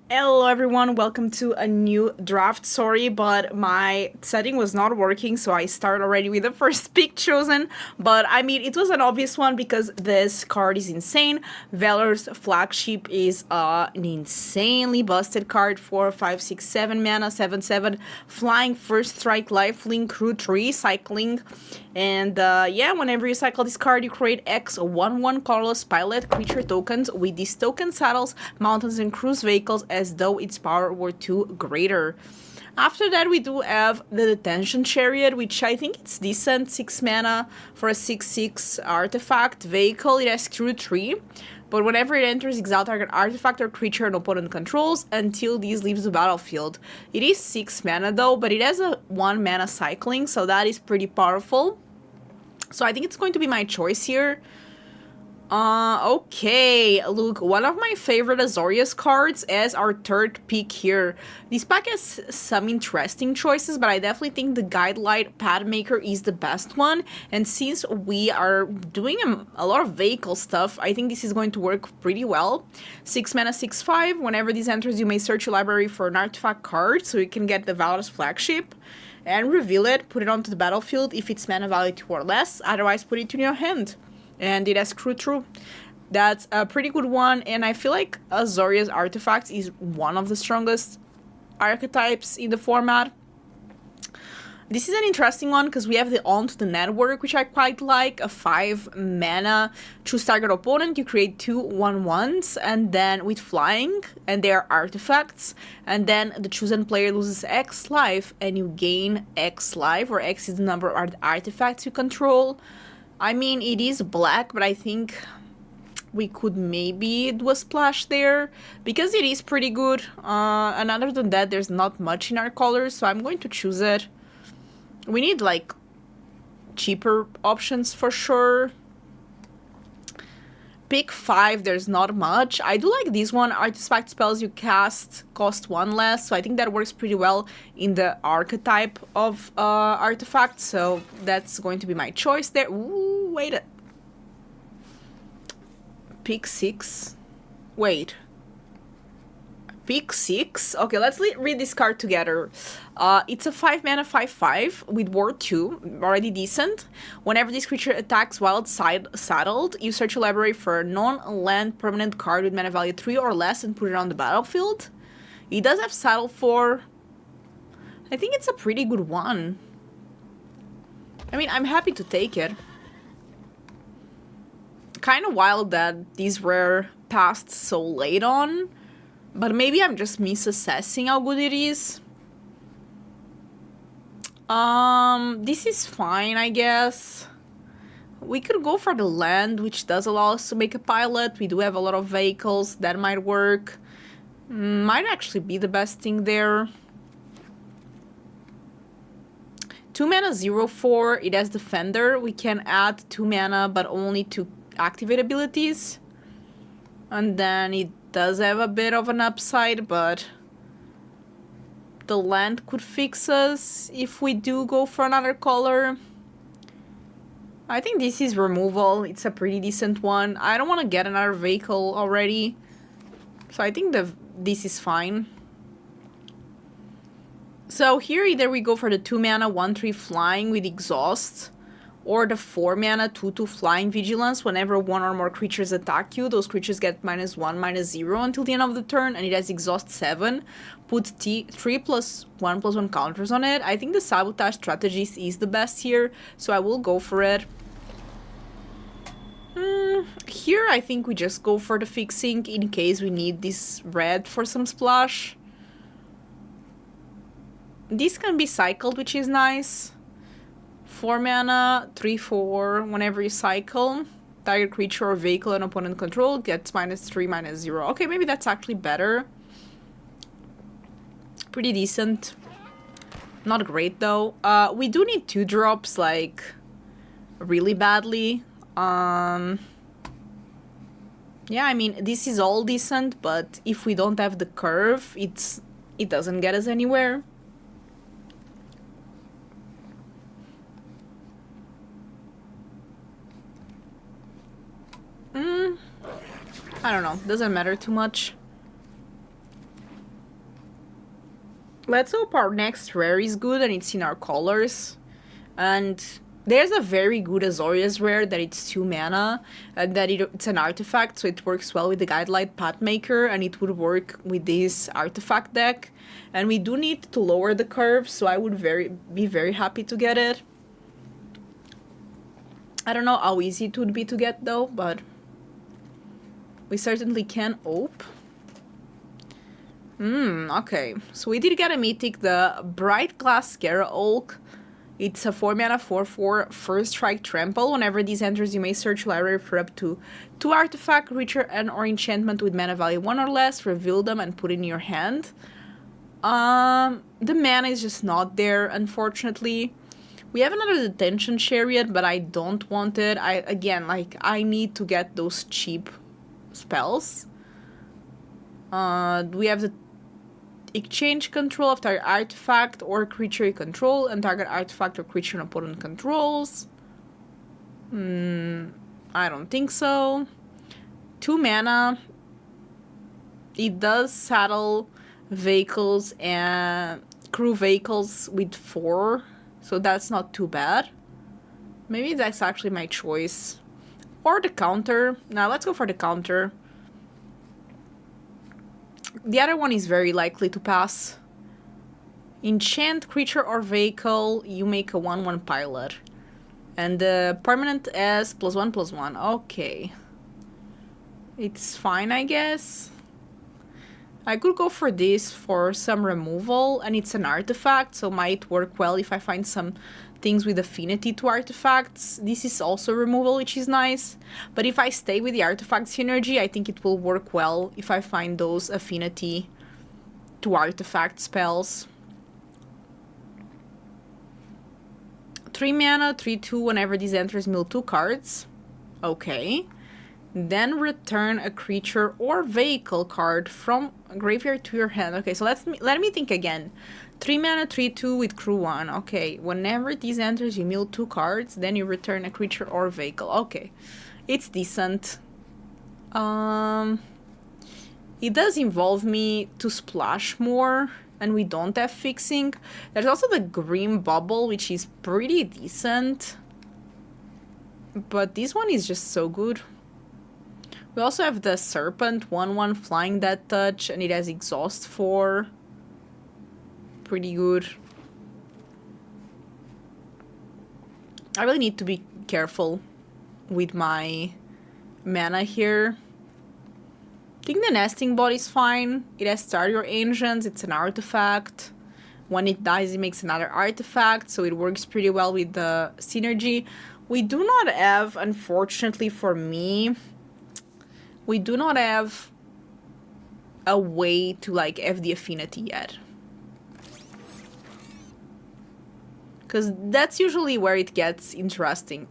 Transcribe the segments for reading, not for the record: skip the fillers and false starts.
Hello everyone, welcome to a new draft. Sorry, but my setting was not working, so I start already with the first pick chosen. But I mean, it was an obvious one because this card is insane. Valor's Flagship is an insanely busted card. 4, 5, 6, 7 mana, 7/7, flying, first strike, lifelink, crew 3, cycling. And yeah, whenever you cycle this card, you create X 1/1 colorless pilot creature tokens. With these token saddles mountains and cruise vehicles as though its power were 2 greater. After that, we do have the Detention Chariot, which I think it's decent. 6 mana for a 6/6 artifact vehicle. It has crew 3. But whenever it enters, exile target artifact or creature an opponent controls until these leaves the battlefield. It is 6 mana though, but it has a 1 mana cycling, so that is pretty powerful. So I think it's going to be my choice here. Okay, look, one of my favorite Azorius cards as our third pick here. This pack has some interesting choices, but I definitely think the Guidelight Pad Maker is the best one. And since we are doing a lot of vehicle stuff, I think this is going to work pretty well. 6 mana, 6/5. Whenever this enters, you may search your library for an artifact card, so you can get the Valor's Flagship and reveal it, put it onto the battlefield if it's mana value 2 or less, otherwise put it in your hand. And it has crew true. That's a pretty good one, and I feel like Azorius Artifacts is one of the strongest archetypes in the format. This is an interesting one because we have the Onto the Network, which I quite like. A 5 mana, choose target opponent, you create 2 1/1s, and then with flying, and they are artifacts, and then the chosen player loses X life, and you gain X life, where X is the number of artifacts you control. I mean, it is black, but I think we could maybe do a splash there because it is pretty good. And other than that, there's not much in our colors, so I'm going to choose it. We need like cheaper options for sure. Pick 5, there's not much. I do like this one. Artifact spells you cast cost 1 less, so I think that works pretty well in the archetype of artifact, so that's going to be my choice there. Ooh, wait. Pick 6. Wait. Pick 6? Okay, let's read this card together. It's a 5 mana 5/5 with Ward 2, already decent. Whenever this creature attacks while saddled, you search your library for a non-land permanent card with mana value 3 or less and put it on the battlefield. It does have saddle 4. I think it's a pretty good one. I mean, I'm happy to take it. Kind of wild that these were passed so late on. But maybe I'm just misassessing how good it is. This is fine, I guess. We could go for the land, which does allow us to make a pilot. We do have a lot of vehicles. That might work. Might actually be the best thing there. 2 mana 0/4. It has Defender. We can add 2 mana, but only to activate abilities. And then it does have a bit of an upside, but the land could fix us if we do go for another color. I think this is removal. It's a pretty decent one. I don't want to get another vehicle already, so I think this is fine. So here either we go for the 2 mana 1/3 flying with exhaust, or the 4 mana 2/2 flying vigilance. Whenever one or more creatures attack you, those creatures get -1, -0 until the end of the turn, and it has exhaust 7. Put 3+1/+1 counters on it. I think the sabotage strategist is the best here, so I will go for it. Here I think we just go for the fixing in case we need this red for some splash. This can be cycled, which is nice. 4 mana, 3/4. Whenever you cycle, target creature or vehicle an opponent control gets -3, -0. Okay, maybe that's actually better. Pretty decent. Not great though. We do need 2 drops, like, really badly. Yeah, I mean, this is all decent, but if we don't have the curve, it doesn't get us anywhere. I don't know, doesn't matter too much. Let's hope our next rare is good and it's in our colors. And there's a very good Azorius rare that it's 2 mana, and that it's an artifact, so it works well with the Guidelight Pathmaker, and it would work with this artifact deck. And we do need to lower the curve, so I would be very happy to get it. I don't know how easy it would be to get though, but we certainly can. Okay. So we did get a mythic, the Bright Glass Scara Oak. It's a 4 mana 4/4 first strike trample. Whenever this enters, you may search your library for up to 2 artifact, creature, and or enchantment with mana value 1 or less, reveal them and put in your hand. The mana is just not there, unfortunately. We have another Detention Chariot, but I don't want it. I need to get those cheap spells. We have the exchange control of target artifact or creature you control, and target artifact or creature an opponent controls. I don't think so. 2 mana. It does saddle vehicles and crew vehicles with 4, so that's not too bad. Maybe that's actually my choice. Or the counter. Now let's go for the counter. The other one is very likely to pass. Enchant creature or vehicle, you make a 1/1 pilot. And the permanent as +1/+1. Okay. It's fine, I guess. I could go for this for some removal, and it's an artifact, so might work well if I find some things with affinity to artifacts. This is also removal, which is nice. But if I stay with the artifact synergy, I think it will work well if I find those affinity to artifact spells. 3 mana, 3/2, whenever this enters, mill 2 cards. Okay. Then return a creature or vehicle card from graveyard to your hand. Okay, so let me think again. 3 mana, 3/2 with crew 1. Okay, whenever this enters, you mill 2 cards, then you return a creature or vehicle. Okay, it's decent. It does involve me to splash more, and we don't have fixing. There's also the Grim Bubble, which is pretty decent. But this one is just so good. We also have the Serpent, 1/1 Flying Death Touch, and it has Exhaust 4. Pretty good. I really need to be careful with my mana here. I think the Nesting Bot is fine. It has Start Your Ancients, it's an artifact. When it dies, it makes another artifact, so it works pretty well with the synergy. We do not have, unfortunately for me, we do not have a way to like have the affinity yet. Because that's usually where it gets interesting.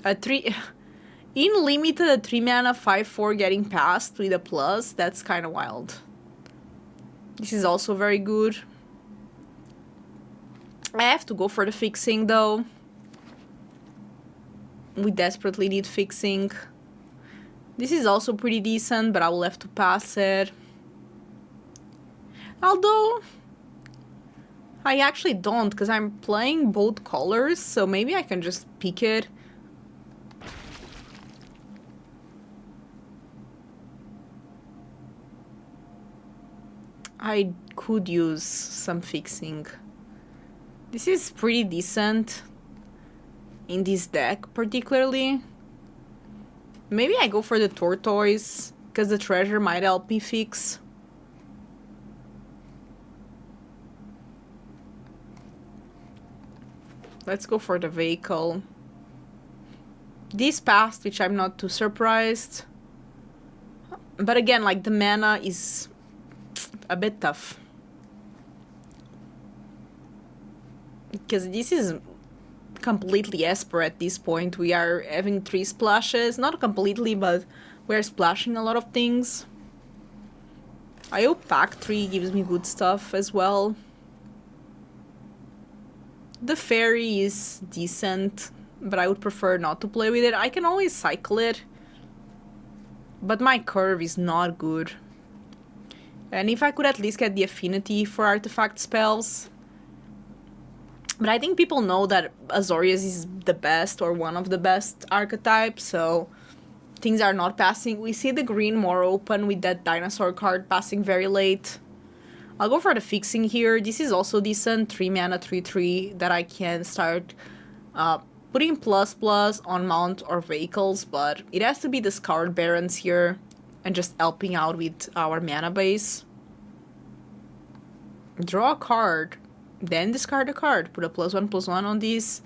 In limited, a 3 mana 5/4 getting passed with a plus, that's kind of wild. This is also very good. I have to go for the fixing though. We desperately need fixing. This is also pretty decent, but I will have to pass it. Although, I actually don't, because I'm playing both colors, so maybe I can just pick it. I could use some fixing. This is pretty decent in this deck, particularly. Maybe I go for the Tortoise, because the treasure might help me fix. Let's go for the vehicle. This passed, which I'm not too surprised. But again, like, the mana is a bit tough. Because this is completely Esper at this point. We are having 3 splashes. Not completely, but we're splashing a lot of things. I hope Pack 3 gives me good stuff as well. The Fairy is decent, but I would prefer not to play with it. I can always cycle it, but my curve is not good. And if I could at least get the affinity for artifact spells. But I think people know that Azorius is the best or one of the best archetypes, so things are not passing. We see the green more open with that dinosaur card passing very late. I'll go for the fixing here. This is also decent. 3 mana, 3/3 that I can start putting ++ on mount or vehicles, but it has to be the Scoured Barons here and just helping out with our mana base. Draw a card. Then discard a card. Put a +1/+1 on these.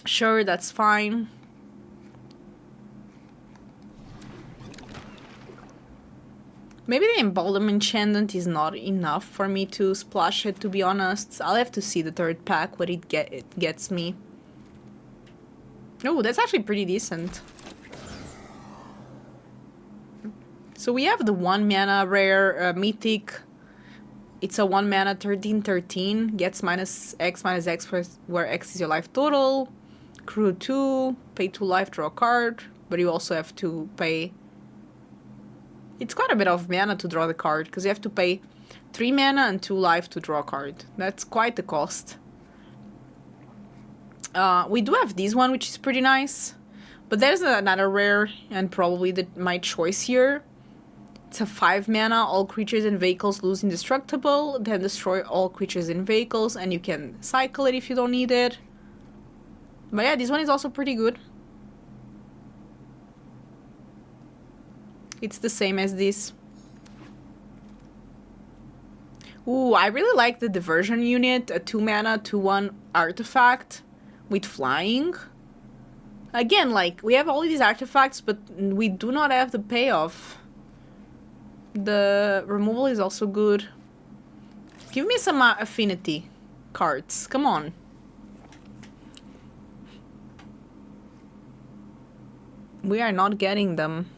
Sure, that's fine. Maybe the Embalm enchantment is not enough for me to splash it, to be honest. I'll have to see the third pack, what it gets me. Oh, that's actually pretty decent. So we have the 1 mana rare mythic. It's a 1 mana 13/13. Gets -X where X is your life total. Crew 2. Pay 2 life, draw a card. But you also have to pay... It's quite a bit of mana to draw the card, because you have to pay 3 mana and 2 life to draw a card. That's quite the cost. We do have this one, which is pretty nice. But there's another rare, and probably my choice here. It's a 5 mana, all creatures and vehicles lose indestructible, then destroy all creatures and vehicles, and you can cycle it if you don't need it. But yeah, this one is also pretty good. It's the same as this. Ooh, I really like the Diversion unit, a 2 mana, 2/1 artifact with flying. Again, like, we have all these artifacts, but we do not have the payoff. The removal is also good. Give me some affinity cards. Come on. We are not getting them.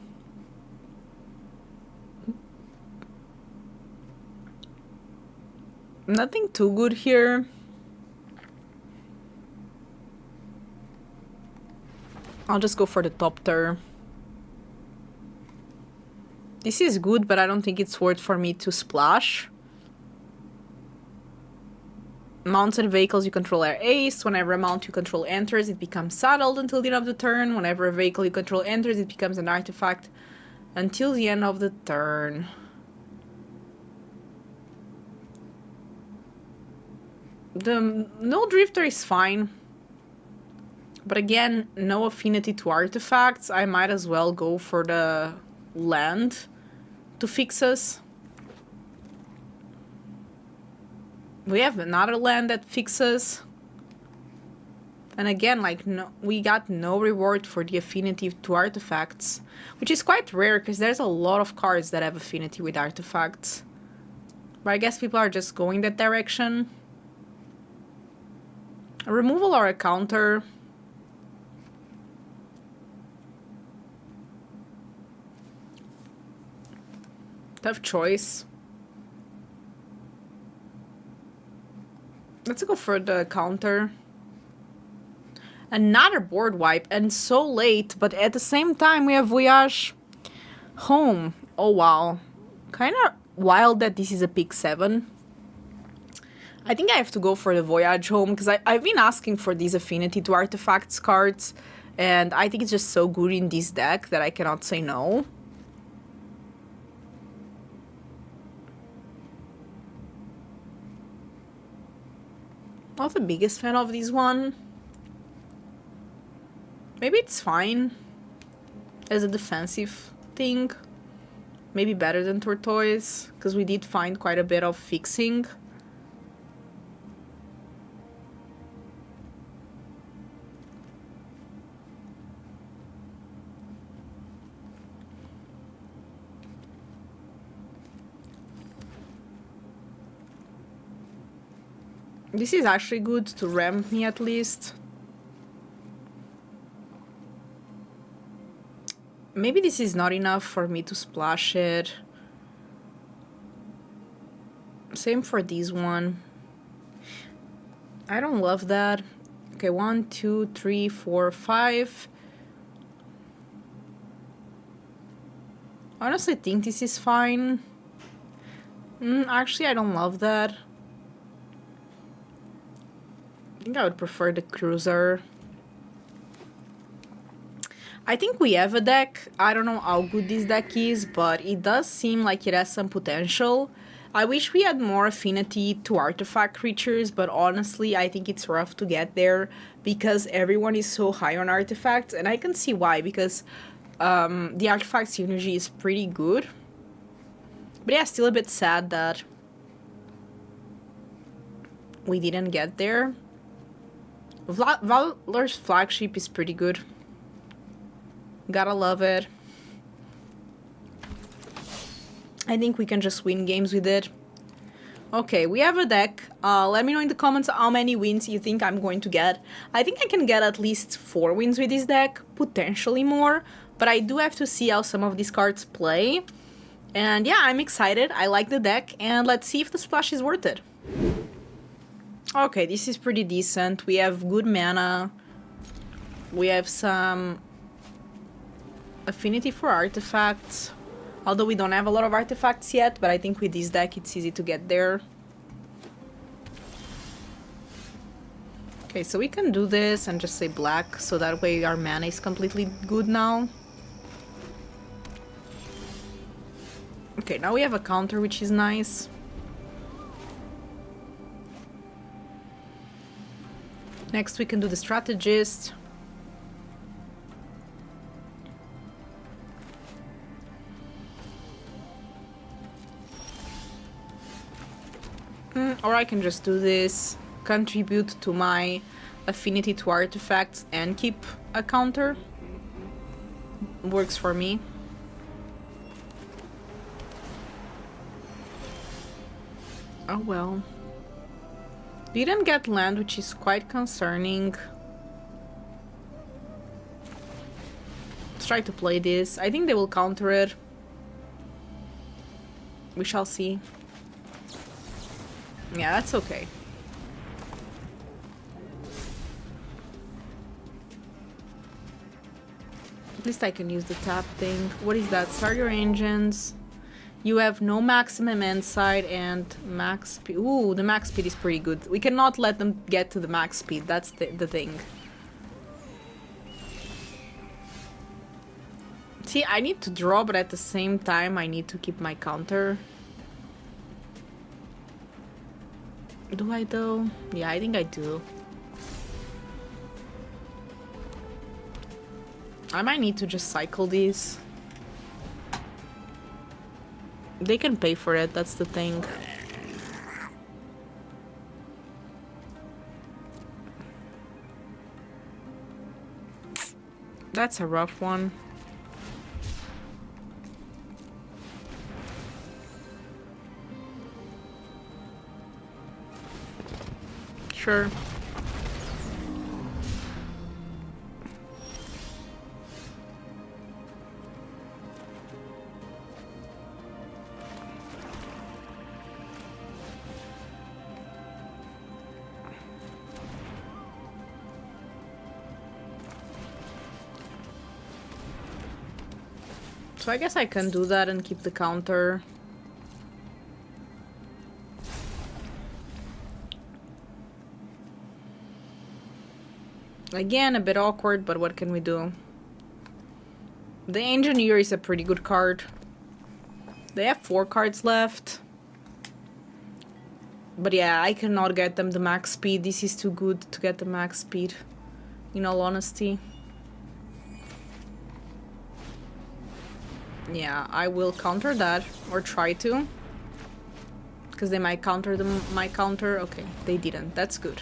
Nothing too good here. I'll just go for the top tier. This is good, but I don't think it's worth for me to splash. Mounts and vehicles you control are aced. Whenever a mount you control enters, it becomes saddled until the end of the turn. Whenever a vehicle you control enters, it becomes an artifact until the end of the turn. The Null Drifter is fine. But again, no affinity to artifacts. I might as well go for the land to fix us. We have another land that fixes. And again, like, no, we got no reward for the affinity to artifacts. Which is quite rare, because there's a lot of cards that have affinity with artifacts. But I guess people are just going that direction. A removal or a counter. Tough choice. Let's go for the counter. Another board wipe, and so late, but at the same time we have Voyage Home. Oh wow. Kinda wild that this is a pick 7. I think I have to go for the Voyage Home, because I've been asking for these affinity to artifacts cards, and I think it's just so good in this deck that I cannot say no. Not the biggest fan of this one. Maybe it's fine as a defensive thing. Maybe better than Tortoise, because we did find quite a bit of fixing. This is actually good to ramp me at least. Maybe this is not enough for me to splash it. Same for this one. I don't love that. Okay, 1, 2, 3, 4, 5. Honestly, I think this is fine. Actually, I don't love that. I think I would prefer the cruiser. I think we have a deck. I don't know how good this deck is, but it does seem like it has some potential. I wish we had more affinity to artifact creatures, but honestly, I think it's rough to get there because everyone is so high on artifacts, and I can see why, because the artifact synergy is pretty good. But yeah, still a bit sad that we didn't get there. Valor's flagship is pretty good. Gotta love it. I think we can just win games with it. Okay, we have a deck. Let me know in the comments how many wins you think I'm going to get. I think I can get at least 4 wins with this deck, potentially more, but I do have to see how some of these cards play. And yeah, I'm excited. I like the deck, and let's see if the splash is worth it. Okay, this is pretty decent. We have good mana. We have some affinity for artifacts. Although we don't have a lot of artifacts yet, but I think with this deck it's easy to get there. Okay, so we can do this and just say black, so that way our mana is completely good now. Okay, now we have a counter, which is nice. Next we can do the strategist. Or I can just do this, contribute to my affinity to artifacts and keep a counter. Works for me. Oh well. Didn't get land, which is quite concerning. Let's try to play this. I think they will counter it. We shall see. Yeah, that's okay. At least I can use the tap thing. What is that? Start your engines. You have no maximum inside and max speed. Ooh, the max speed is pretty good. We cannot let them get to the max speed. That's the thing. See, I need to draw, but at the same time, I need to keep my counter. Do I though? Yeah, I think I do. I might need to just cycle these. They can pay for it, that's the thing. That's a rough one. Sure. So I guess I can do that and keep the counter. Again, a bit awkward, but what can we do? The Engineer is a pretty good card. They have 4 cards left. But yeah, I cannot get them the max speed. This is too good to get the max speed, in all honesty. Yeah, I will counter that, or try to. Because they might counter my counter. Okay, they didn't. That's good.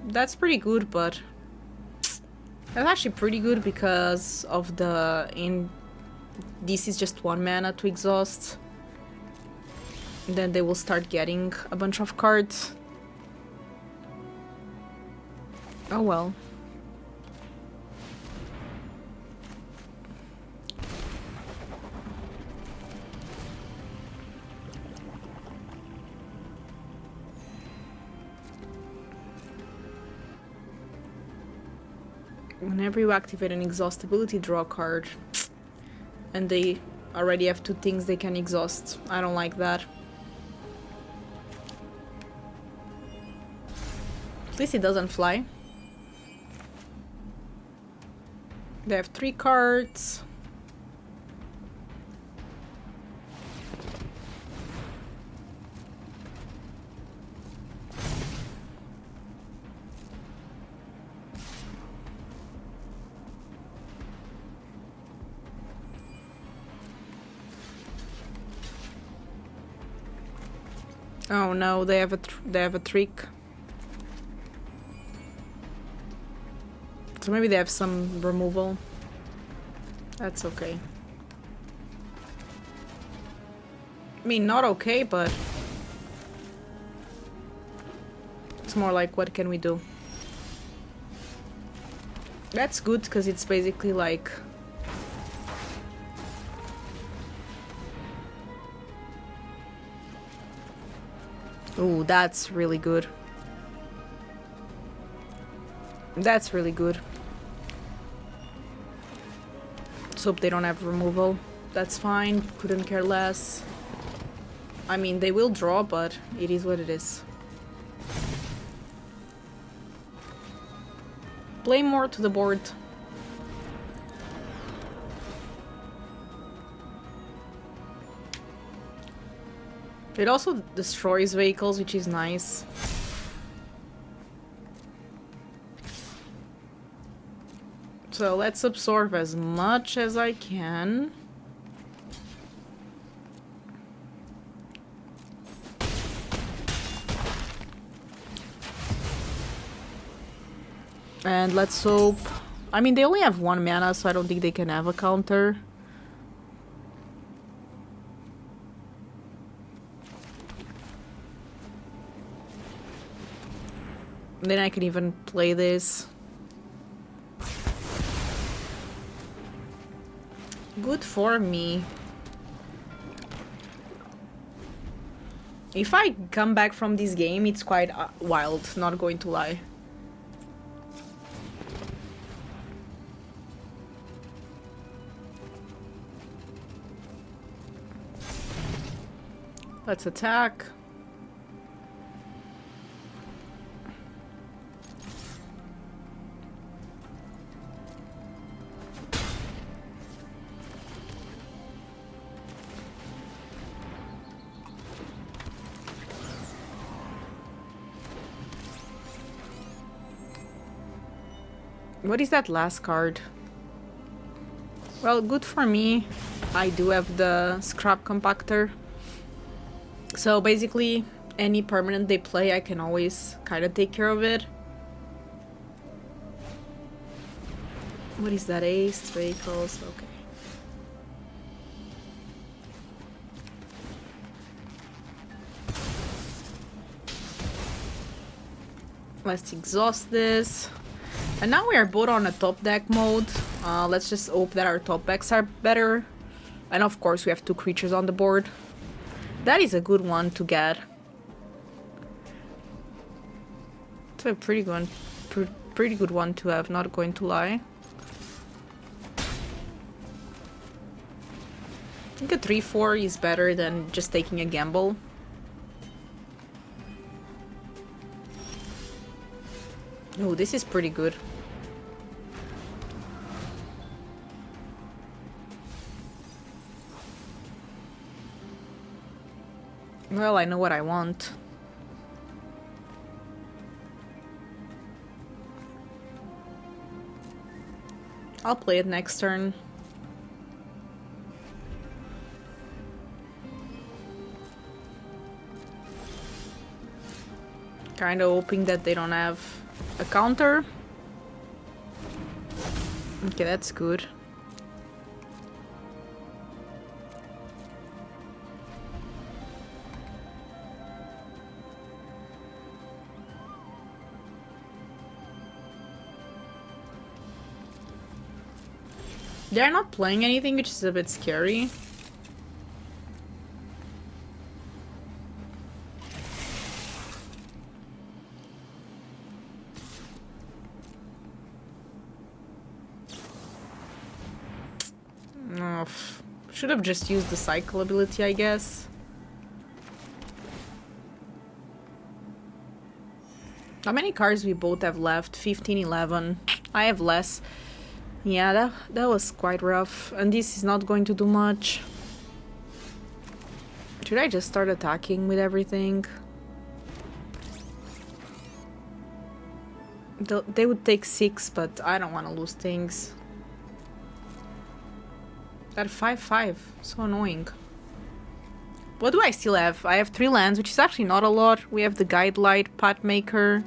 That's pretty good, but that's actually pretty good because of the this is just 1 mana to exhaust. And then they will start getting a bunch of cards. Oh well. Whenever you activate an exhaust ability, draw a card. And they already have 2 things they can exhaust. I don't like that. At least it doesn't fly. They have 3 cards. Oh no, they have a trick. So maybe they have some removal. That's okay. I mean, not okay, but it's more like, what can we do? That's good, because it's basically like... Ooh, that's really good. That's really good. Let's hope they don't have removal. That's fine, couldn't care less. I mean, they will draw, but it is what it is. Play more to the board. It also destroys vehicles, which is nice. So let's absorb as much as I can. And let's hope... I mean, they only have 1 mana, so I don't think they can have a counter. Then I can even play this. Good for me. If I come back from this game, it's quite wild, not going to lie. Let's attack. What is that last card? Well, good for me. I do have the scrap compactor. So basically, any permanent they play, I can always kind of take care of it. What is that? Ace, vehicles, okay. Let's exhaust this. And now we are both on a top deck mode. Let's just hope that our top decks are better. And of course we have 2 creatures on the board. That is a good one to get. It's a pretty good one to have, not going to lie. I think a 3/4 is better than just taking a gamble. Oh, this is pretty good. Well, I know what I want. I'll play it next turn. Kinda hoping that they don't have a counter. Okay, that's good. They're not playing anything, which is a bit scary. Oh, Should have just used the cycle ability, I guess. How many cards we both have left? 15, 11. I have less. Yeah, that was quite rough. And this is not going to do much. Should I just start attacking with everything? They would take 6, but I don't want to lose things. That 5-5. So annoying. What do I still have? I have 3 lands, which is actually not a lot. We have the Guide Light, Path Maker.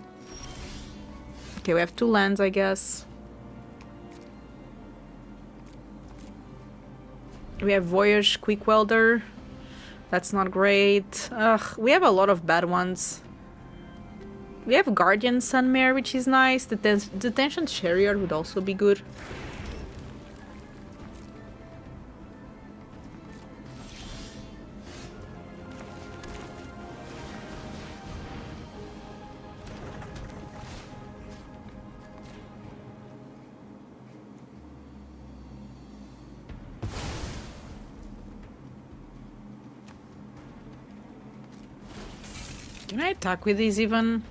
Okay, we have 2 lands, I guess. We have Voyage, Quick Welder. That's not great. Ugh, we have a lot of bad ones. We have Guardian Sunmare, which is nice. The Detention Chariot would also be good. Can I attack with these even?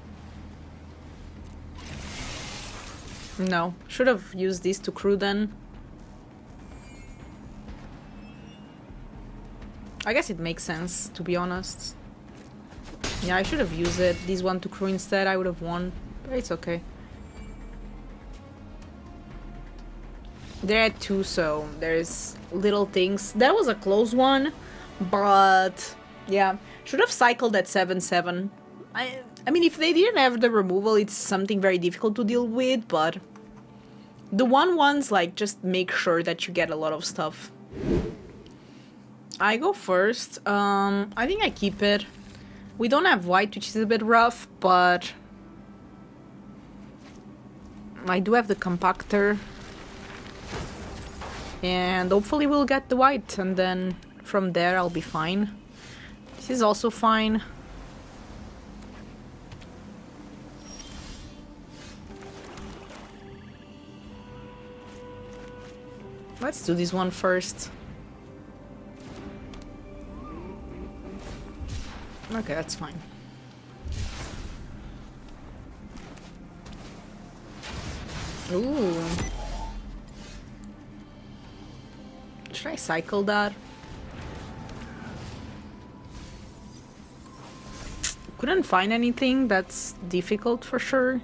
No. Should have used these to crew then. I guess it makes sense, to be honest. Yeah, I should have used it. These one to crew instead. I would have won. But it's okay. They're at 2, so there's little things. That was a close one, but yeah. Should have cycled at 7-7. I mean, if they didn't have the removal, it's something very difficult to deal with, but the 1/1s, like, just make sure that you get a lot of stuff. I go first. I think I keep it. We don't have white, which is a bit rough, but I do have the compactor. And hopefully we'll get the white, and then from there I'll be fine. This is also fine. Let's do this one first. Okay, that's fine. Ooh. Should I cycle that? Couldn't find anything. That's difficult for sure.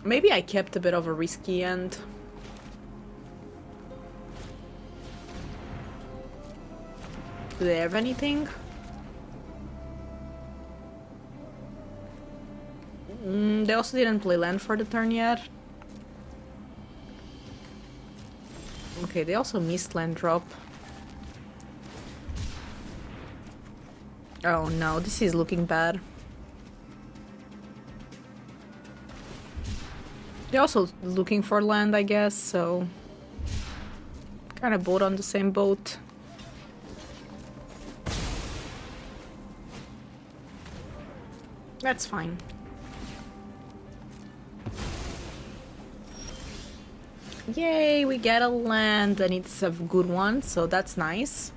Maybe I kept a bit of a risky end. Do they have anything? They also didn't play land for the turn yet. Okay, they also missed land drop. Oh no, this is looking bad. They're also looking for land, I guess, so kind of both on the same boat. That's fine. Yay, we get a land, and it's a good one, so that's nice.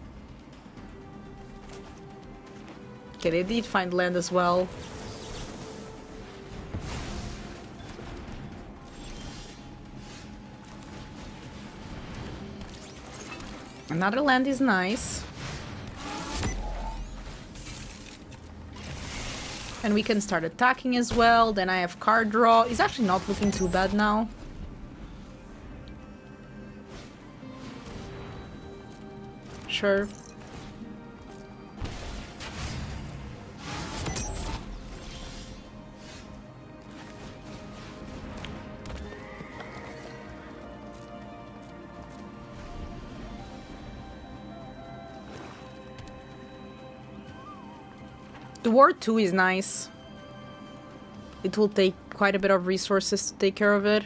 Okay, they did find land as well. Another land is nice. And we can start attacking as well. Then I have card draw. It's actually not looking too bad now. Sure. The Ward 2 is nice. It will take quite a bit of resources to take care of it.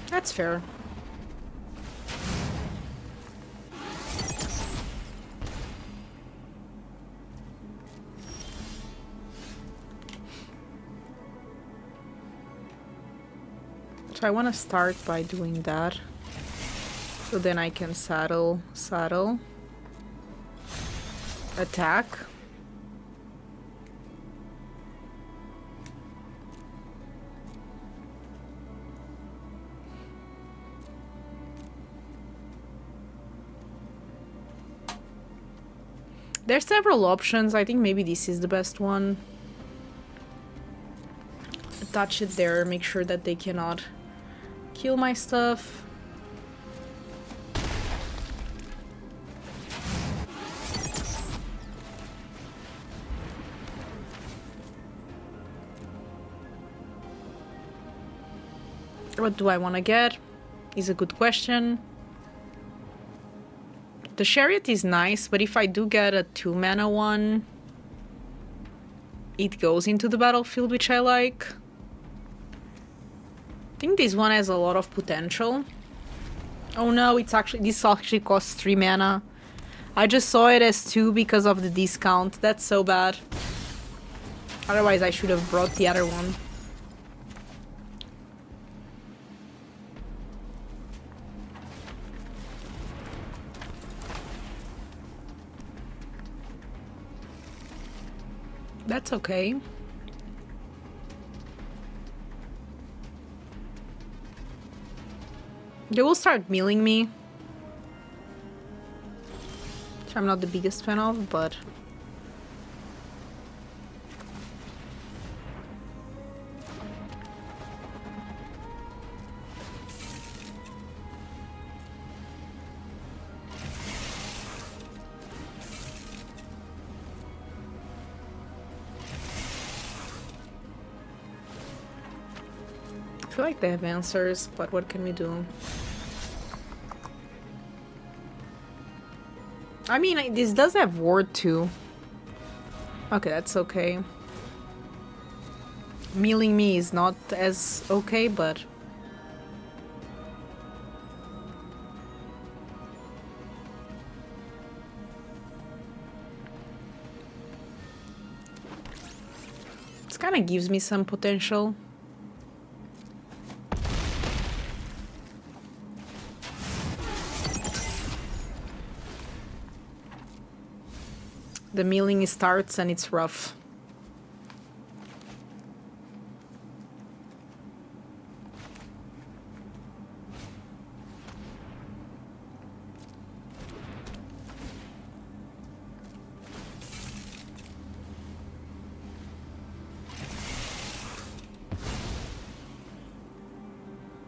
That's fair. So I want to start by doing that. So then I can saddle, attack. There's several options. I think maybe this is the best one. Attach it there, make sure that they cannot kill my stuff. What do I want to get? Is a good question. The chariot is nice, but if I do get a 2-mana one, it goes into the battlefield, which I like. I think this one has a lot of potential. Oh no, this actually costs 3 mana. I just saw it as 2 because of the discount. That's so bad. Otherwise I should have brought the other one. That's okay. They will start milling me. Which I'm not the biggest fan of, but... I feel like they have answers, but what can we do? I mean, this does have ward too. Okay, that's okay. Milling me is not as okay, but... This kind of gives me some potential. The milling starts and it's rough.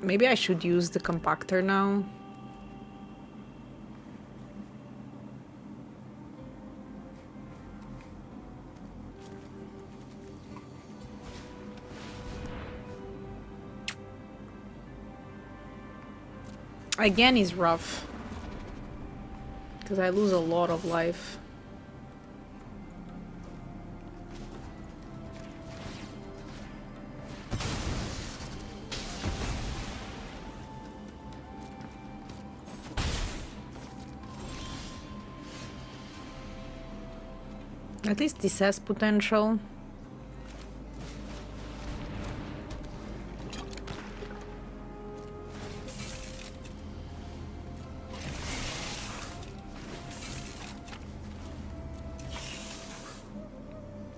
Maybe I should use the compactor now. Again is rough. Because I lose a lot of life. At least this has potential.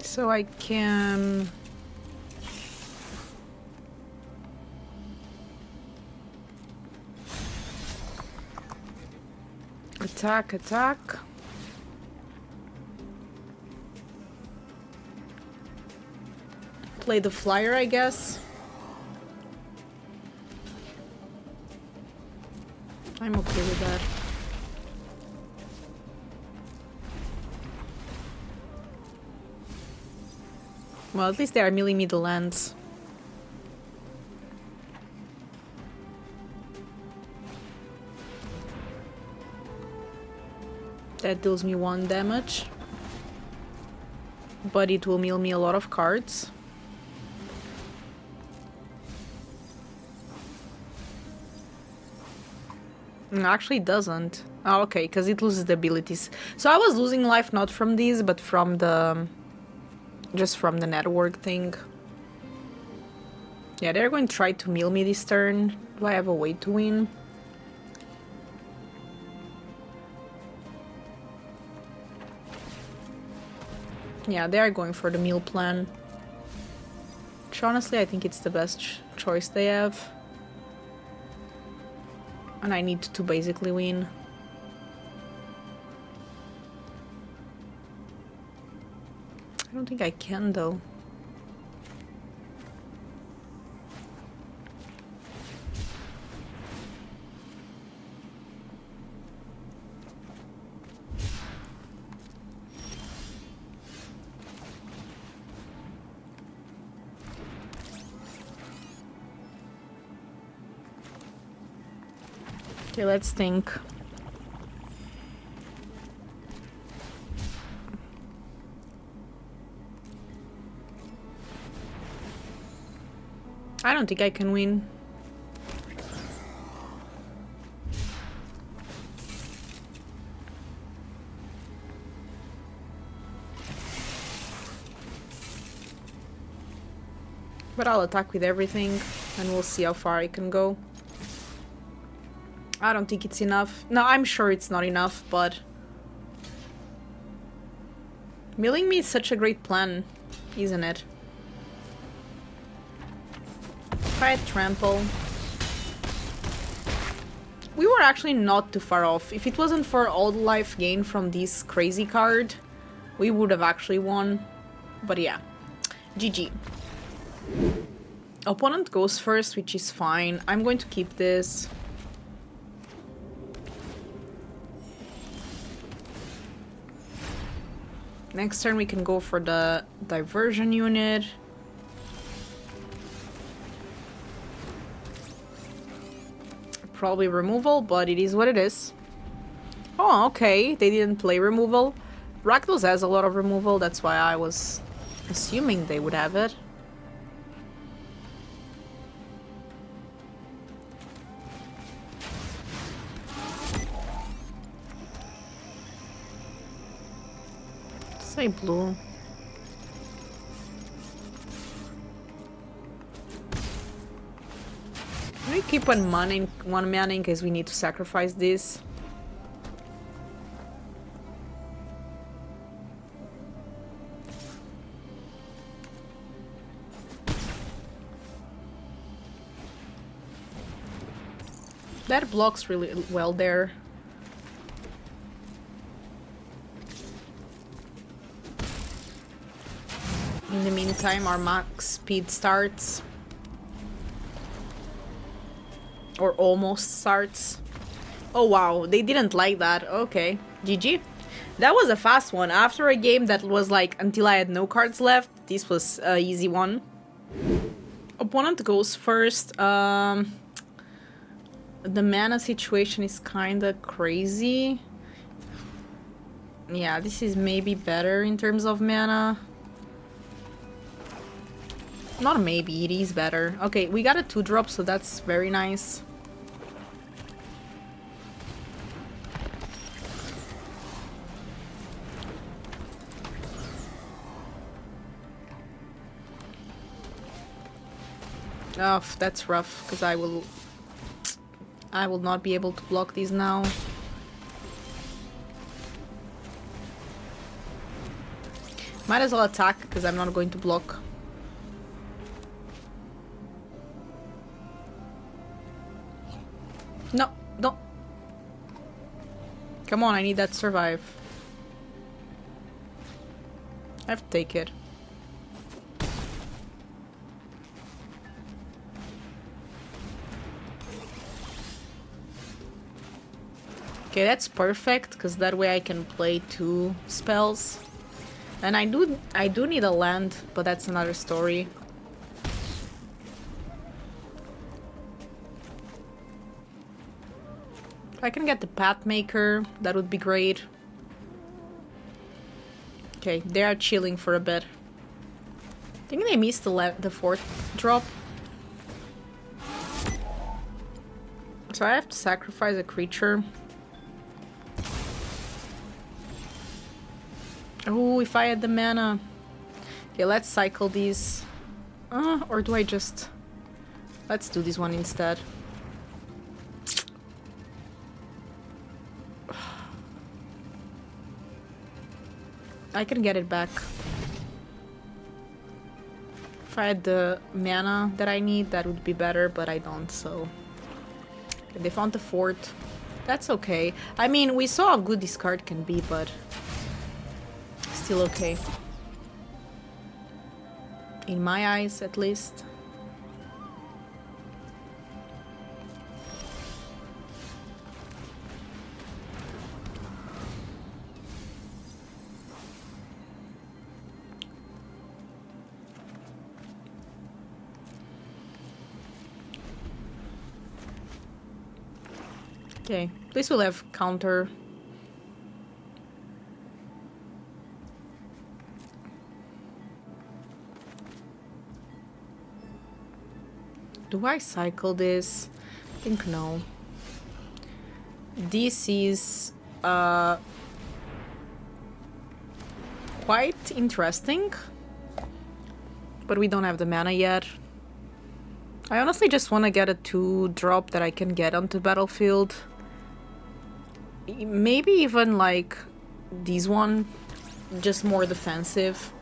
So I can... attack, attack. Play the flyer, I guess. I'm okay with that. Well, at least they are milling me the lands. That deals me 1 damage. But it will mill me a lot of cards. No, actually it doesn't. Oh, okay, because it loses the abilities. So I was losing life not from these, but from the... just from the network thing. Yeah, they're going to try to mill me this turn. Do I have a way to win? Yeah, they are going for the meal plan. Which honestly, I think it's the best choice they have. And I need to basically win. I don't think I can though. Okay, let's think. I don't think I can win. But I'll attack with everything and we'll see how far I can go. I don't think it's enough. No, I'm sure it's not enough, but... milling me is such a great plan, isn't it? Try a trample. We were actually not too far off. If it wasn't for all the life gain from this crazy card, we would have actually won. But yeah. GG. Opponent goes first, which is fine. I'm going to keep this. Next turn we can go for the diversion unit. Probably removal, but it is what it is. Oh, okay. They didn't play removal. Rakdos has a lot of removal, that's why I was assuming they would have it. Say blue. We keep one mana in case we need to sacrifice this. That blocks really well there. In the meantime, our max speed starts. Or almost starts. Oh wow, they didn't like that. Okay, GG. That was a fast one. After a game that was like until I had no cards left, this was an easy one. Opponent goes first. The mana situation is kinda crazy. Yeah, this is maybe better in terms of mana. Not maybe, it is better. Okay, we got a 2-drop, so that's very nice. Oh, that's rough, because I will not be able to block these now. Might as well attack, because I'm not going to block. No, don't. Come on, I need that survive. I have to take it. Okay, that's perfect, because that way I can play 2 spells. And I do need a land, but that's another story. If I can get the Pathmaker, that would be great. Okay, they are chilling for a bit. I think they missed the 4th drop. So I have to sacrifice a creature. Oh, if I had the mana. Okay, let's cycle these. Or do I just... Let's do this one instead. I can get it back. If I had the mana that I need, that would be better, but I don't, so... Okay, they found the fort. That's okay. I mean, we saw how good this card can be, but... still okay. In my eyes, at least. Okay, at least we'll have counter. Do I cycle this? I think no. This is quite interesting, but we don't have the mana yet. I honestly just want to get a 2-drop that I can get onto the battlefield. Maybe even like this one, just more defensive.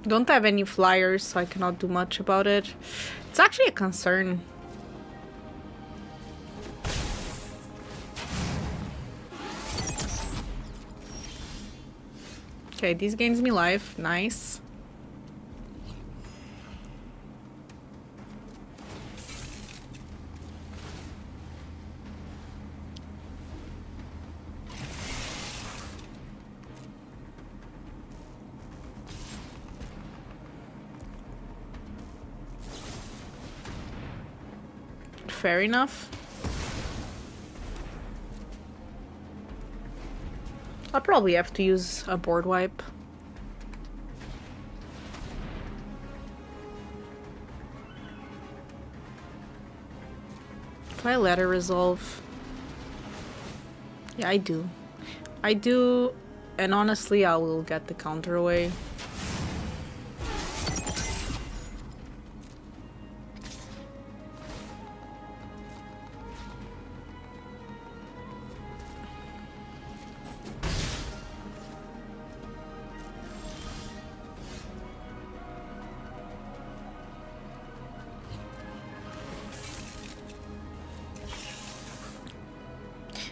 Don't have any flyers, so I cannot do much about it. It's actually a concern. Okay, this gains me life. Nice. Fair enough. I'll probably have to use a board wipe. Do I let her resolve? Yeah, I do. I do, and honestly, I will get the counter away.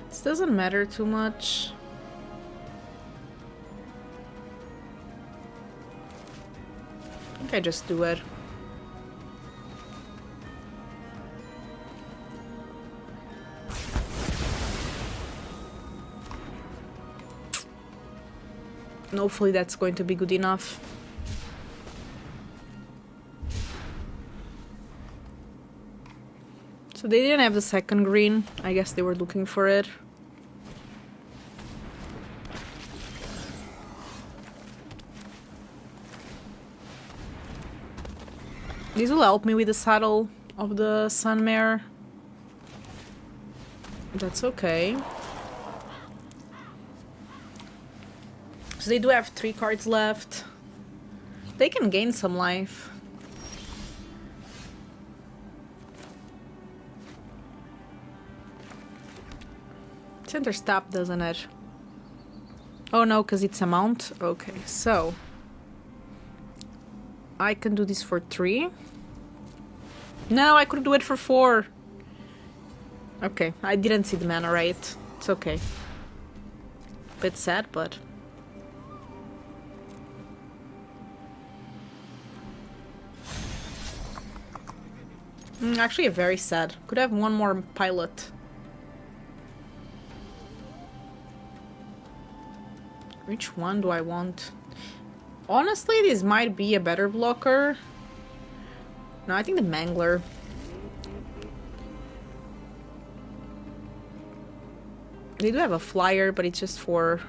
This doesn't matter too much. I think I just do it. And hopefully that's going to be good enough. So they didn't have the second green. I guess they were looking for it. This will help me with the saddle of the Sunmare. That's okay. So they do have 3 cards left. They can gain some life. Center stop, doesn't it? Oh no, because it's a mount? Okay, so... I can do this for 3. No, I could do it for 4. Okay, I didn't see the mana right. It's okay. Bit sad, but... actually, very sad. Could have one more pilot. Which one do I want? Honestly, this might be a better blocker. No, I think the Mangler. They do have a flyer, but it's just for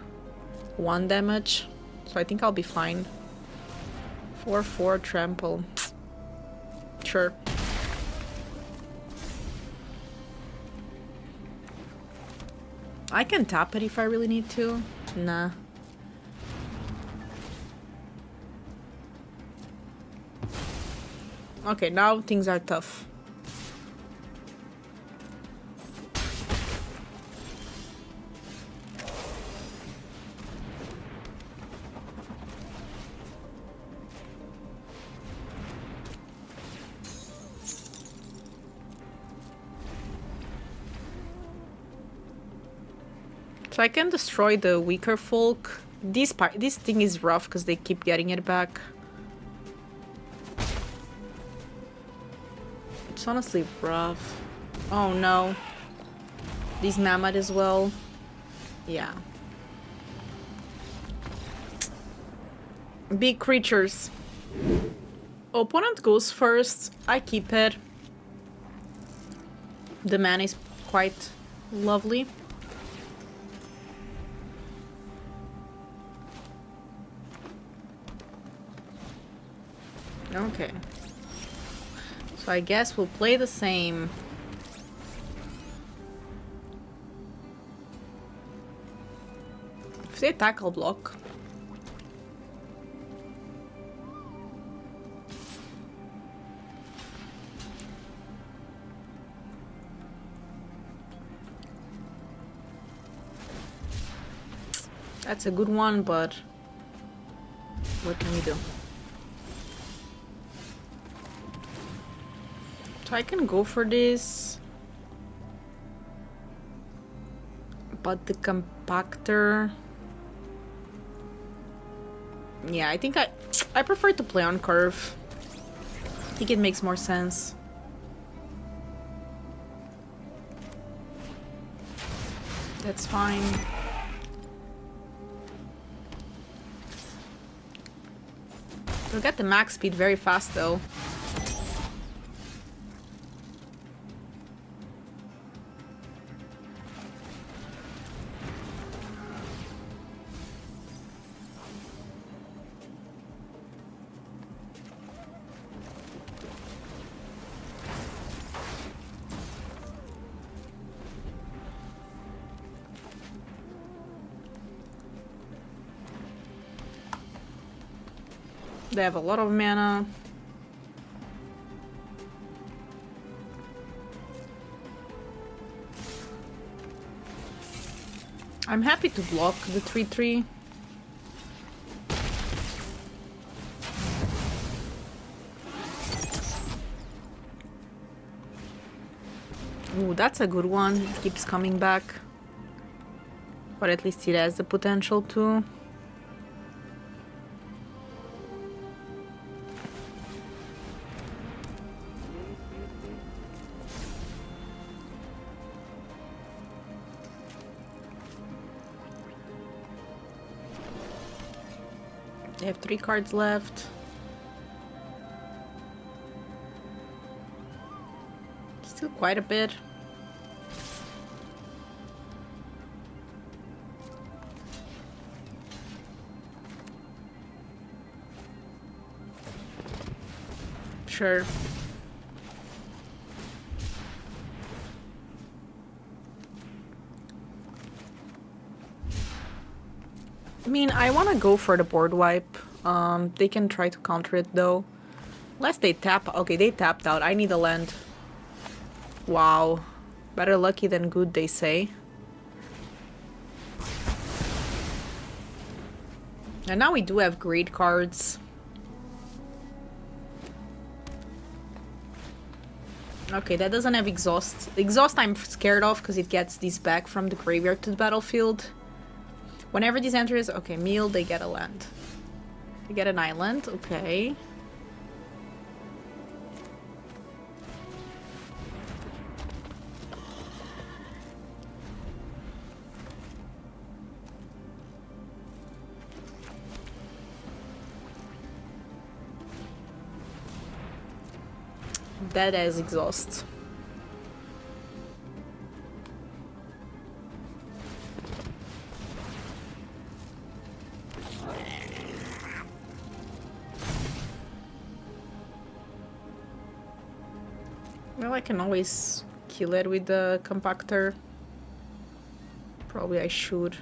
1 damage, so I think I'll be fine. 4/4 trample. Sure. I can tap it if I really need to. Nah. Okay, now things are tough. So I can destroy the weaker folk. This thing is rough because they keep getting it back. It's honestly rough. Oh no. These mammoth as well. Yeah. Big creatures. Opponent goes first. I keep it. The man is quite lovely. Okay. So I guess we'll play the same. If they attack, I'll block. That's a good one, but what can we do? So I can go for this, but the compactor... Yeah, I think I prefer to play on curve. I think it makes more sense. That's fine. We'll get the max speed very fast though. They have a lot of mana. I'm happy to block the 3/3. Ooh, that's a good one. It keeps coming back. But at least it has the potential to. They have 3 cards left. Still quite a bit. Sure. I mean, I want to go for the board wipe. They can try to counter it though. Unless they tap. Okay, they tapped out. I need a land. Wow. Better lucky than good, they say. And now we do have great cards. Okay, that doesn't have exhaust. Exhaust I'm scared of because it gets these back from the graveyard to the battlefield. Whenever this enters, okay, meal, they get a land. They get an island, okay. That has exhaust. Well, I can always kill it with the compactor. Probably I should.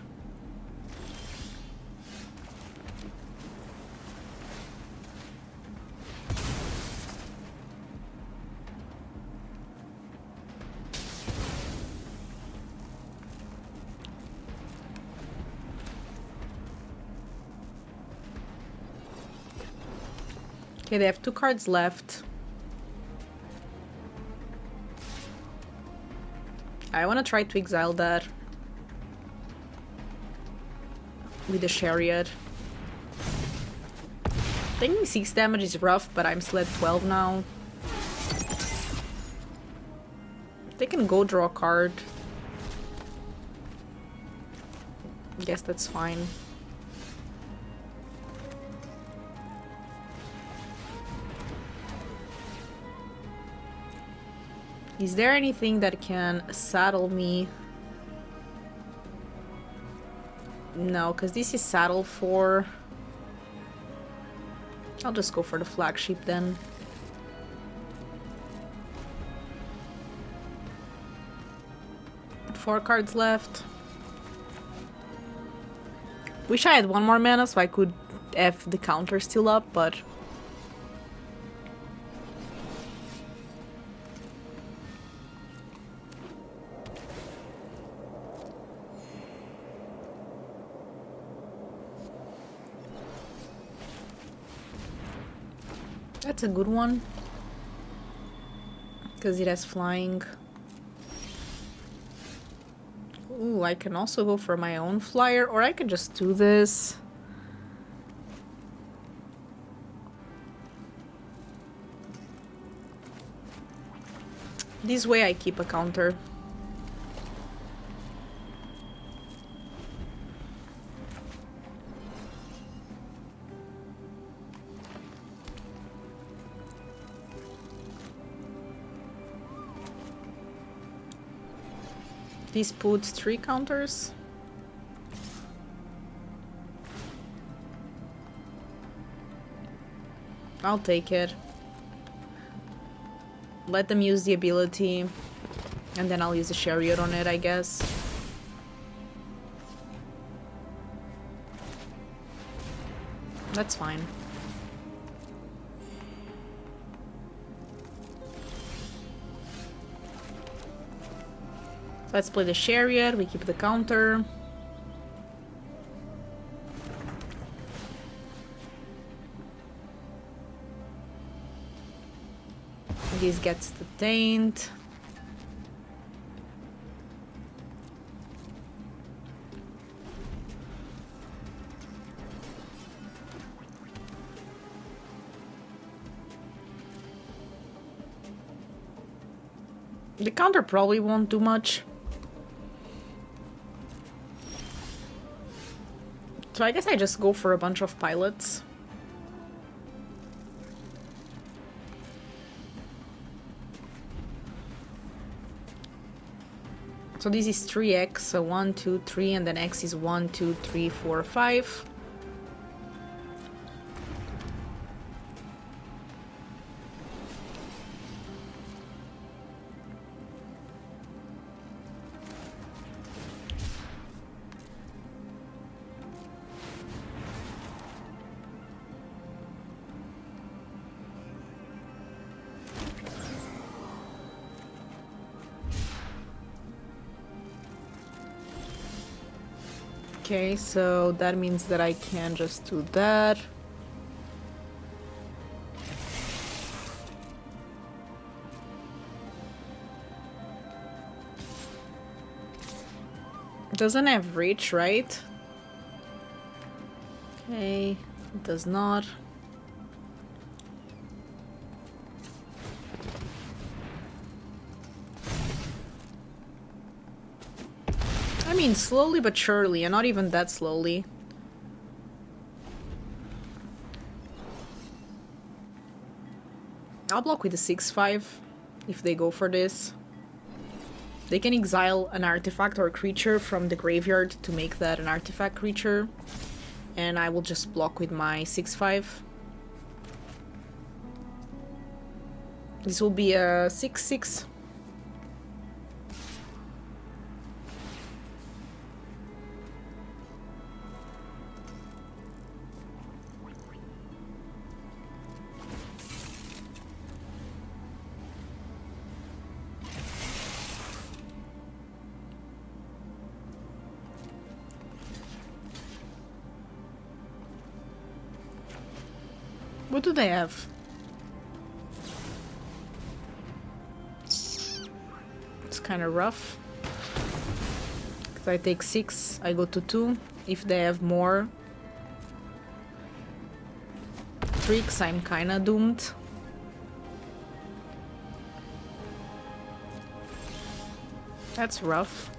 Okay, they have 2 cards left. I want to try to exile that with the Chariot. Taking 6 damage is rough, but I'm still at 12 now. They can go draw a card. Guess that's fine. Is there anything that can saddle me? No, because this is saddle 4. I'll just go for the flagship then. Four cards left. Wish I had 1 more mana so I could have the counter still up, but... That's a good one. Because it has flying. Ooh, I can also go for my own flyer, or I can just do this. This way I keep a counter. This puts 3 counters. I'll take it. Let them use the ability, and then I'll use the Chariot on it, I guess. That's fine. Let's play the Chariot, we keep the counter. This gets the taint. The counter probably won't do much. So I guess I just go for a bunch of pilots. So this is 3x, so 1, 2, 3, and then x is 1, 2, 3, 4, 5. Okay, so that means that I can just do that. It doesn't have reach, right? Okay, it does not. I mean, slowly but surely, and not even that slowly. I'll block with the 6/5 if they go for this. They can exile an artifact or a creature from the graveyard to make that an artifact creature. And I will just block with my 6/5. This will be a 6/6. What do they have? It's kind of rough. If I take 6, I go to 2. If they have more tricks, I'm kind of doomed. That's rough.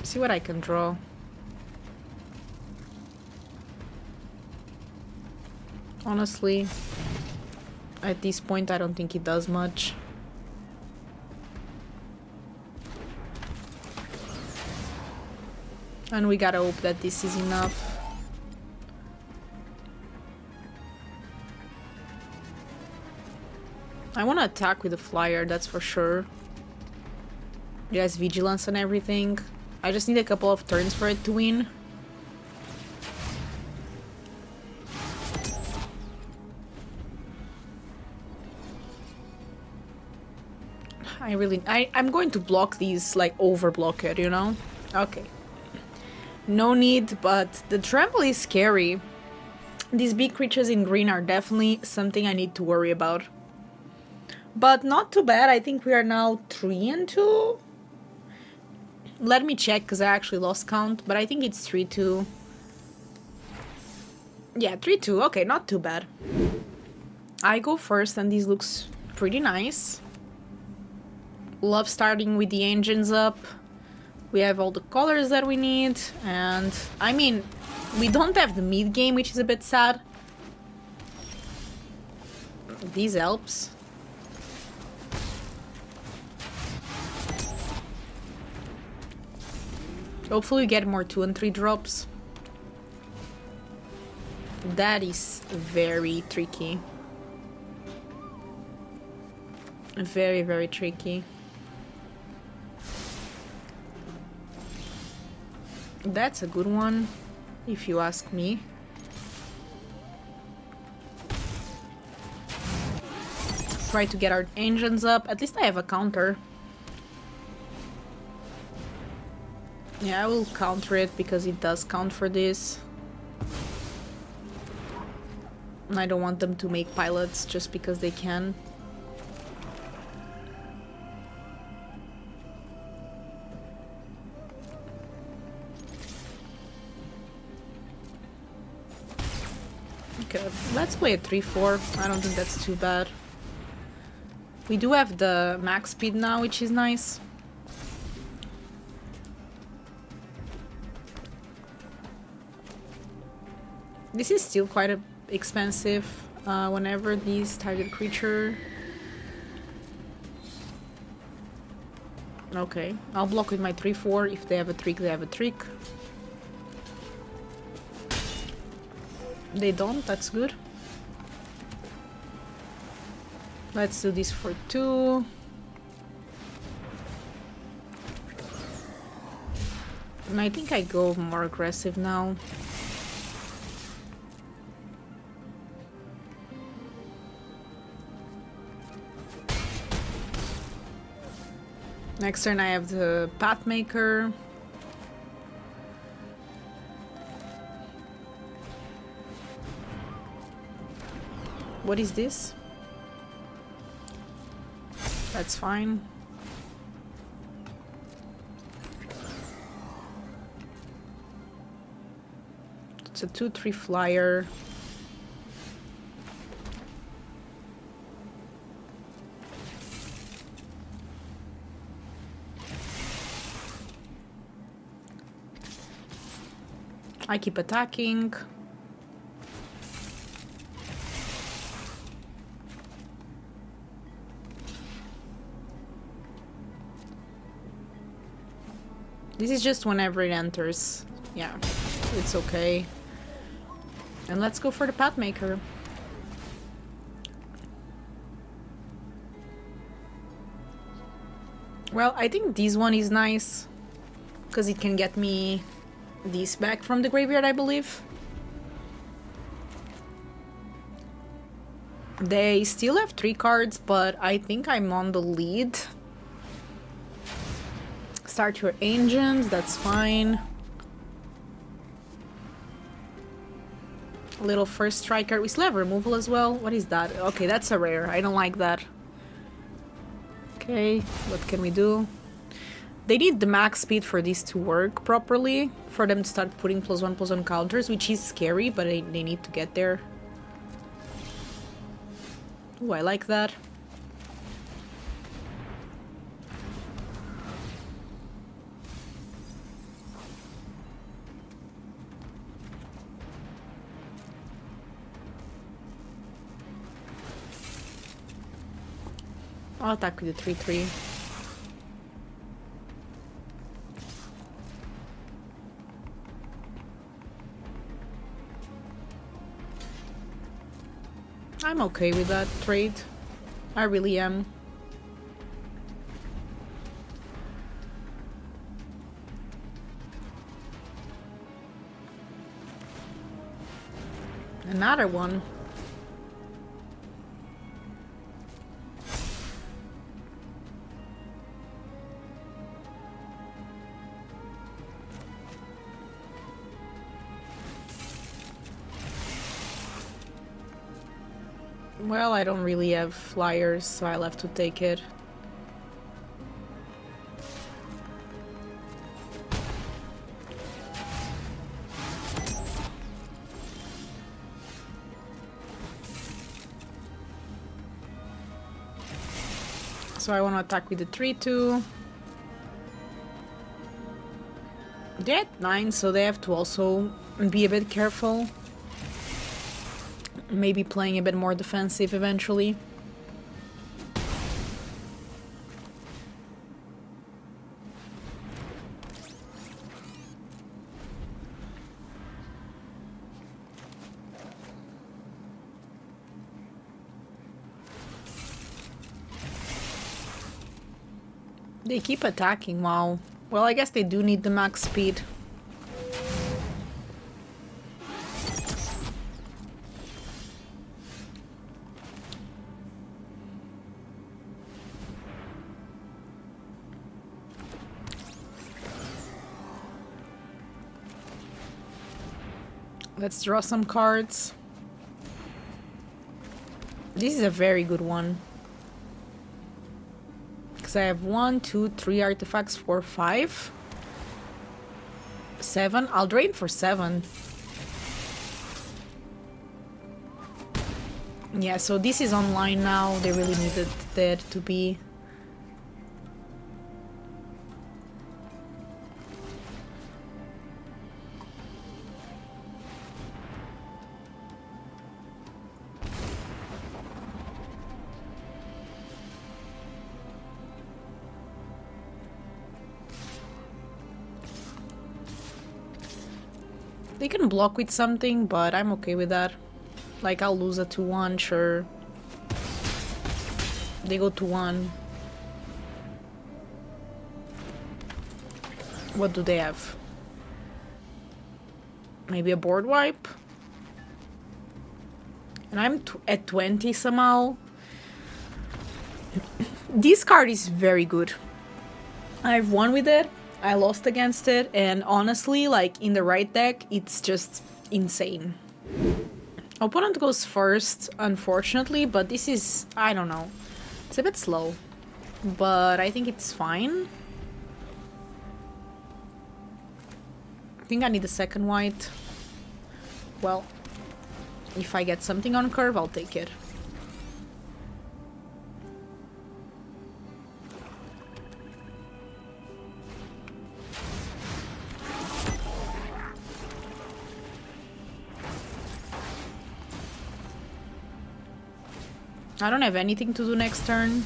See what I can draw. Honestly, at this point, I don't think it does much. And we gotta hope that this is enough. I want to attack with the flyer, that's for sure. It has vigilance and everything. I just need a couple of turns for it to win. I'm going to block these, like, over block it, you know? Okay. No need, but the trample is scary. These big creatures in green are definitely something I need to worry about. But not too bad. I think we are now 3-2. Let me check, because I actually lost count, but I think it's 3-2. Yeah, 3-2. Okay, not too bad. I go first, and this looks pretty nice. Love starting with the engines up. We have all the colors that we need, and I mean, we don't have the mid game, which is a bit sad. These helps. Hopefully we get more 2 and 3 drops. That is very tricky. Very, very tricky. That's a good one, if you ask me. Try to get our engines up. At least I have a counter. Yeah, I will counter it because it does count for this. And I don't want them to make pilots just because they can. Okay, let's play a 3-4. I don't think that's too bad. We do have the max speed now, which is nice. This is still quite expensive whenever these target creature. Okay, I'll block with my 3-4. If they have a trick, they have a trick. They don't, that's good. Let's do this for 2. And I think I go more aggressive now. Next turn I have the Pathmaker. What is this? That's fine. It's a 2/3 flyer. I keep attacking. This is just whenever it enters. Yeah, it's okay. And let's go for the path maker. Well, I think this one is nice because it can get me this back from the graveyard, I believe. They still have 3 cards, but I think I'm on the lead. Start your engines, that's fine. Little first striker. We still have removal as well. What is that? Okay, that's a rare. I don't like that. Okay, what can we do? They need the max speed for this to work properly, for them to start putting +1/+1 counters, which is scary, but they need to get there. Ooh, I like that. I'll attack with the 3/3. I'm okay with that trade. I really am. Another one. Well, I don't really have flyers, so I'll have to take it. So I want to attack with the 3/2. They're at 9, so they have to also be a bit careful. Maybe playing a bit more defensive eventually. They keep attacking, wow. Well, I guess they do need the max speed. Let's draw some cards. This is a very good one. Because I have 1, 2, 3 artifacts, 4, 5. 7. I'll drain for 7. Yeah, so this is online now. They really needed that to be. They can block with something, but I'm okay with that. Like, I'll lose a 2-1, sure. They go to 1. What do they have? Maybe a board wipe? And I'm at 20 somehow. This card is very good. I've won with it. I lost against it, and honestly, like, in the right deck, it's just insane. Opponent goes first, unfortunately, but this is, I don't know. It's a bit slow, but I think it's fine. I think I need a second white. Well, if I get something on curve, I'll take it. I don't have anything to do next turn.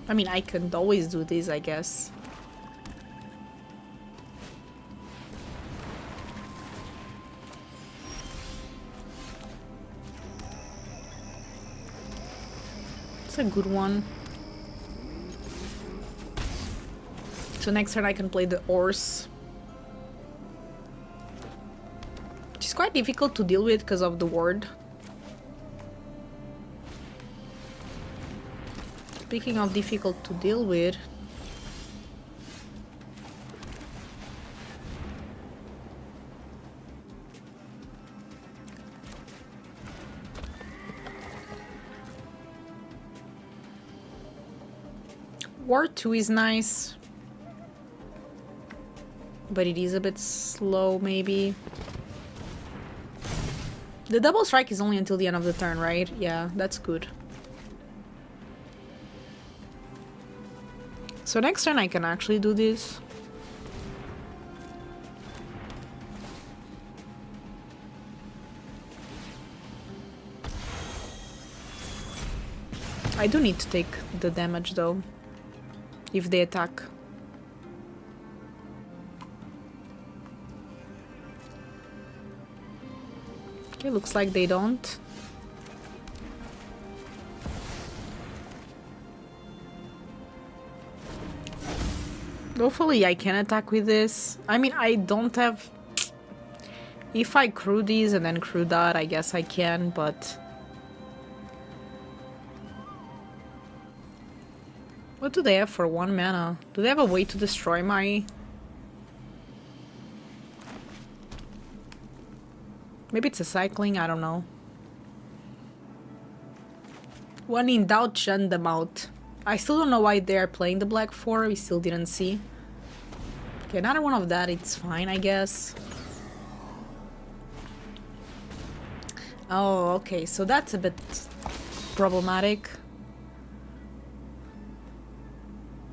I mean, I can always do this, I guess. It's a good one. So next turn I can play the Ors. Which is quite difficult to deal with because of the ward. Speaking of difficult to deal with... Ward 2 is nice. But it is a bit slow, maybe. The double strike is only until the end of the turn, right? Yeah, that's good. So next turn I can actually do this. I do need to take the damage though, if they attack. Okay, looks like they don't. Hopefully I can attack with this. I mean, I don't have... If I crew these and then crew that, I guess I can, but... What do they have for 1 mana? Do they have a way to destroy my... Maybe it's a cycling, I don't know. When in doubt, shun them out. I still don't know why they're playing the black 4, we still didn't see. Okay, another one of that, it's fine, I guess. Oh, okay, so that's a bit problematic.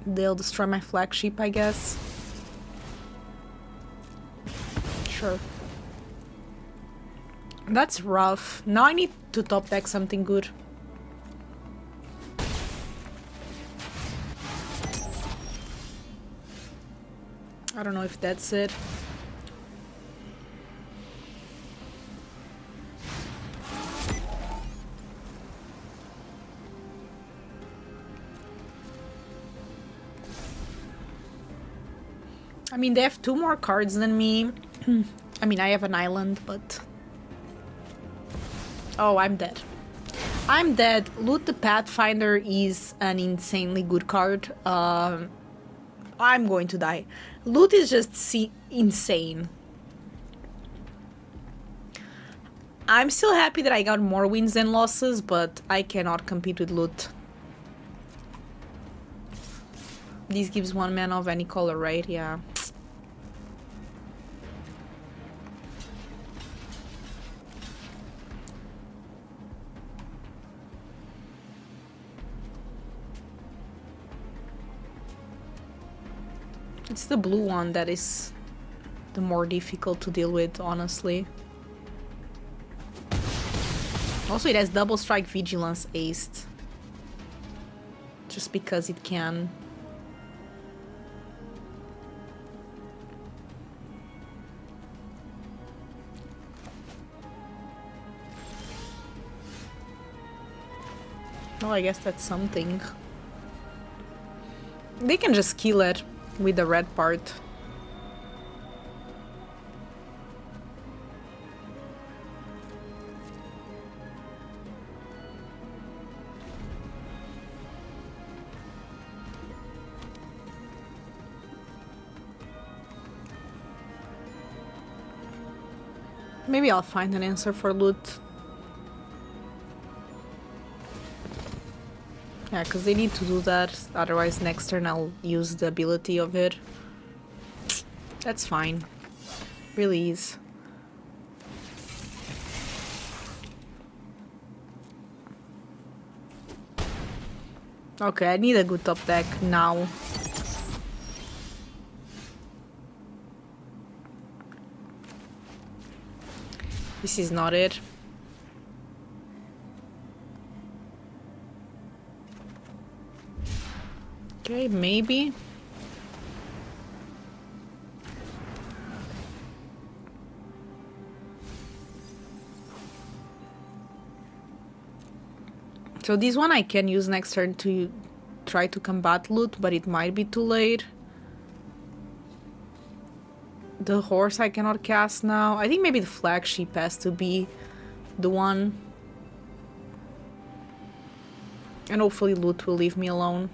They'll destroy my flagship, I guess. Sure. That's rough. Now I need to top deck something good. I don't know if that's it. I mean, they have 2 more cards than me. I mean, I have an island, but... Oh, I'm dead. I'm dead. Loot the Pathfinder is an insanely good card. I'm going to die. Loot is just insane. I'm still happy that I got more wins than losses, but I cannot compete with Loot. This gives 1 mana of any color, right? Yeah. It's the blue one that is the more difficult to deal with, honestly. Also, it has double strike vigilance aced. Just because it can. Well, I guess that's something. They can just kill it with the red part. Maybe I'll find an answer for Loot. Yeah, because they need to do that, otherwise next turn I'll use the ability of it. That's fine. Really is. Okay, I need a good top deck now. This is not it. Okay, maybe. So this one I can use next turn to try to combat loot, but it might be too late. The horse I cannot cast now. I think maybe the flagship has to be the one. And hopefully loot will leave me alone.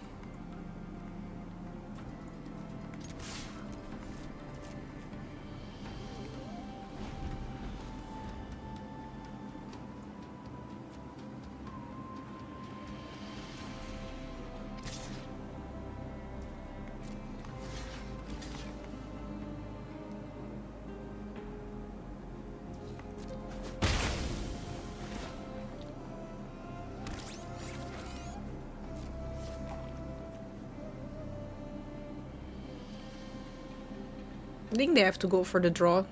I think they have to go for the draw.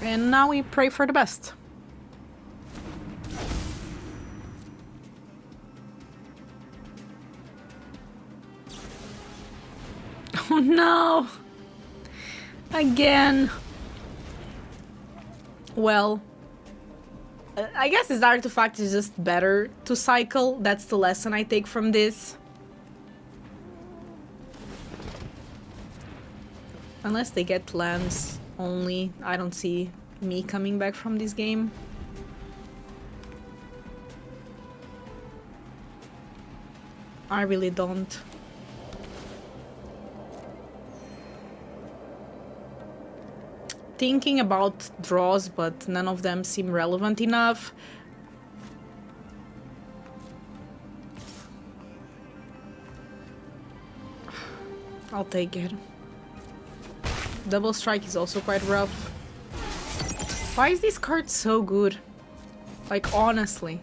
And now we pray for the best. Oh no! Again! Well, I guess this artifact is just better to cycle. That's the lesson I take from this. Unless they get lands only, I don't see me coming back from this game. I really don't. Thinking about draws, but none of them seem relevant enough. I'll take it. Double strike is also quite rough. Why is this card so good? Like, honestly.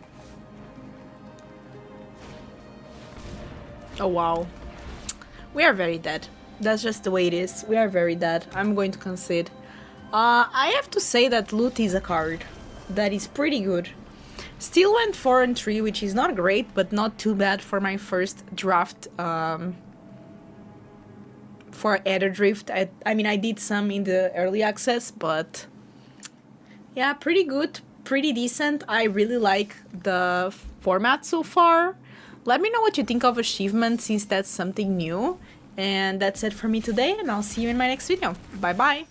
Oh wow. We are very dead. That's just the way it is. We are very dead. I'm going to concede. I have to say that loot is a card that is pretty good. Still went 4 and 3, which is not great, but not too bad for my first draft. For Aetherdrift. I mean, I did some in the early access, but yeah, pretty good, pretty decent. I really like the format so far. Let me know what you think of achievements, since that's something new. And that's it for me today, and I'll see you in my next video. Bye bye!